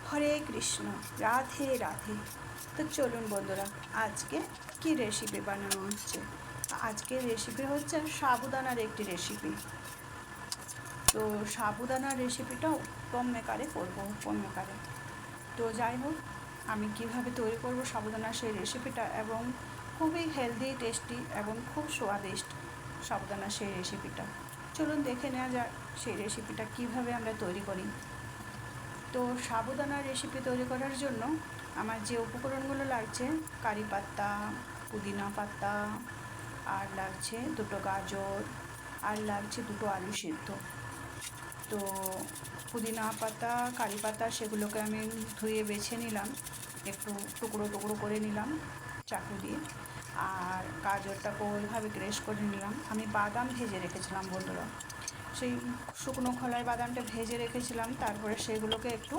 হরে কৃষ্ণ, রাধে রাধে। তো চলুন বন্ধুরা, আজকে কি রেসিপি বানানো হচ্ছে। আজকের রেসিপি হচ্ছে সাবুদানার একটি রেসিপি। তো সাবুদানার রেসিপিটা উপম মেকারে করবো, উপম মেকারে। তো যাই হোক, আমি কিভাবে তৈরি করব সাবুদানার সেই রেসিপিটা, এবং খুবই হেলদি, টেস্টি এবং খুব স্বাদিষ্ট সাবুদানার সেই রেসিপিটা। চলুন দেখে নেওয়া যাক সেই রেসিপিটা কিভাবে আমরা তৈরি করি। তো সাবুদানার রেসিপি তৈরি করার জন্য আমার যে উপকরণগুলো লাগছে, কারি পাতা, পুদিনা পাতা, আর লাগছে দুটো গাজর, আর লাগছে দুটো আলু সিদ্ধ। তো পুদিনা পাতা, কারি পাতা সেগুলোকে আমি ধুয়ে বেছে নিলাম, একটু টুকরো টুকরো করে নিলাম চাকু দিয়ে। আর গাজরটাকে ওইভাবে গ্রেশ করে নিলাম। আমি বাদাম ভেজে রেখেছিলাম বন্ধুরা, সেই শুকনো খোলায় বাদামটা ভেজে রেখেছিলাম। তারপরে সেগুলোকে একটু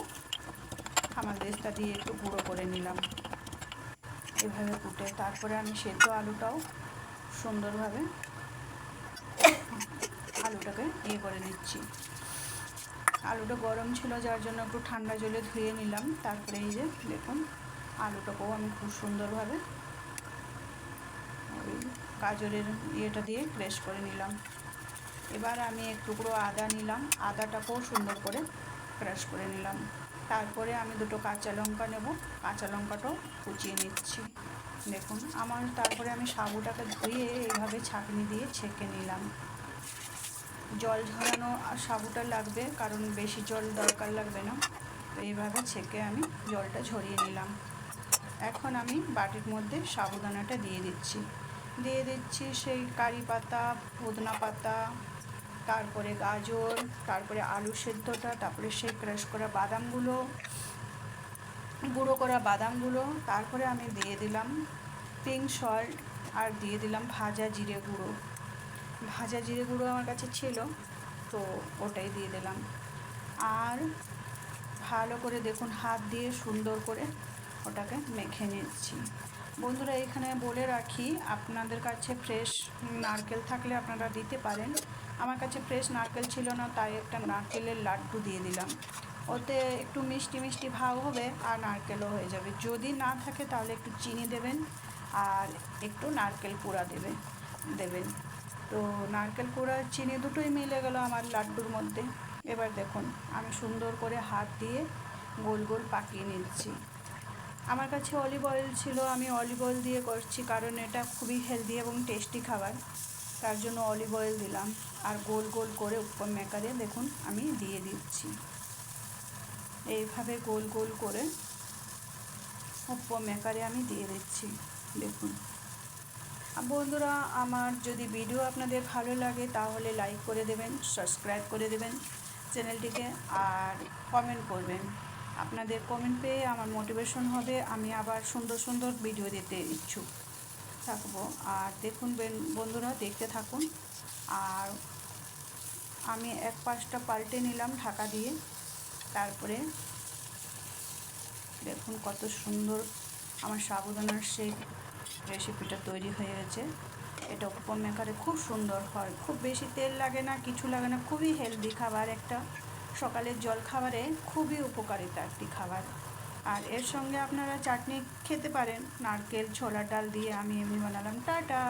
হামালদিস্তা দিয়ে একটু গুঁড়ো করে নিলাম এভাবে কুটে। তারপরে আমি সেদ্ধ আলুটাও সুন্দরভাবে আলুটাকে করে নিচ্ছি। আলুটা গরম ছিল, যার জন্য একটু ঠান্ডা জলে ধুয়ে নিলাম। তারপরে এই যে দেখুন, আলুটাকেও আমি খুব সুন্দরভাবে ওই গাজরের ইয়েটা দিয়ে ক্রেশ করে নিলাম। এবার আমি এক টুকরো আদা নিলাম, আদাটাকেও সুন্দর করে ক্রাশ করে নিলাম। তারপরে আমি দুটো কাঁচা লঙ্কা নেব, কাঁচা লঙ্কাটাও কুচিয়ে নিচ্ছি। দেখুন আমার, তারপরে আমি সাবুটাকে ধুয়ে এইভাবে ছাঁকনি দিয়ে ছেঁকে নিলাম। জল ঝরানো আর সাবুটা লাগবে, কারণ বেশি জল দরকার লাগবে না। তো এইভাবে ছেঁকে আমি জলটা ঝরিয়ে নিলাম। এখন আমি বাটির মধ্যে সাবুদানাটা দিয়ে দিচ্ছি সেই কারি পাতা, পুদিনা পাতা, তারপরে গাজর, তারপরে আলু সেদ্ধটা, তারপরে সেই ক্রাশ করা বাদামগুলো, গুঁড়ো করা বাদামগুলো। তারপরে আমি দিয়ে দিলাম পিঙ্ক সল্ট, আর দিয়ে দিলাম ভাজা জিরে গুঁড়ো। ভাজা জিরে গুঁড়ো আমার কাছে ছিল, তো ওটাই দিয়ে দিলাম। আর ভালো করে দেখুন, হাত দিয়ে সুন্দর করে ওটাকে মেখে নিচ্ছি। বন্ধুরা, এখানে বলে রাখি, আপনাদের কাছে ফ্রেশ নারকেল থাকলে আপনারা দিতে পারেন। আমার কাছে ফ্রেশ নারকেল ছিল না, তাই একটা নারকেলের লাড্ডু দিয়ে দিলাম। ওতে একটু মিষ্টি মিষ্টি ভাব হবে আর নারকেলও হয়ে যাবে। যদি না থাকে তাহলে একটু চিনি দেবেন আর একটু নারকেল কুড়া দেবেন। তো নারকেল কুড়া চিনি দুটোই মিলে গেল আমার লাড্ডুর মধ্যে। এবার দেখুন, আমি সুন্দর করে হাত দিয়ে গোল গোল পাকিয়ে নিচ্ছি। আমার কাছে অলিভ অয়েল ছিল, আমি অলিভ অয়েল দিয়ে করছি, কারণ এটা খুবই হেলদি এবং টেস্টি খাবার, তার জন্য অলিভ অয়েল দিলাম। আর গোল গোল করে উপর মেকারে দেখুন আমি দিয়ে দিচ্ছি। এইভাবে গোল গোল করে উপর মেকারে আমি দিয়ে দিচ্ছি। দেখুন বন্ধুরা, আমার যদি ভিডিও আপনাদের ভালো লাগে তাহলে লাইক করে দেবেন, সাবস্ক্রাইব করে দেবেন চ্যানেলটিকে, আর কমেন্ট করবেন। আপনাদের কমেন্ট পেয়ে আমার মোটিভেশন হবে, আমি আবার সুন্দর সুন্দর ভিডিও দিতে ইচ্ছুক থাকবো। আর দেখুন বন্ধুরা, দেখতে থাকুন। আর আমি এক পাশটা পাল্টে নিলাম ঢাকা দিয়ে। তারপরে দেখুন কত সুন্দর আমার সাবুদানার সেই রেসিপিটা তৈরি হয়ে গেছে। এটা উপম মেকারে খুব সুন্দর হয়, খুব বেশি তেল লাগে না, কিছু লাগে না, খুবই হেলদি খাবার একটা। সকালের জল খাবারে খুবই উপকারিতা একটি খাবার। আর এর সঙ্গে আপনারা চাটনি খেতে পারেন, নারকেল ছোলার ডাল দিয়ে আমি এমনি বানালাম। টাটা।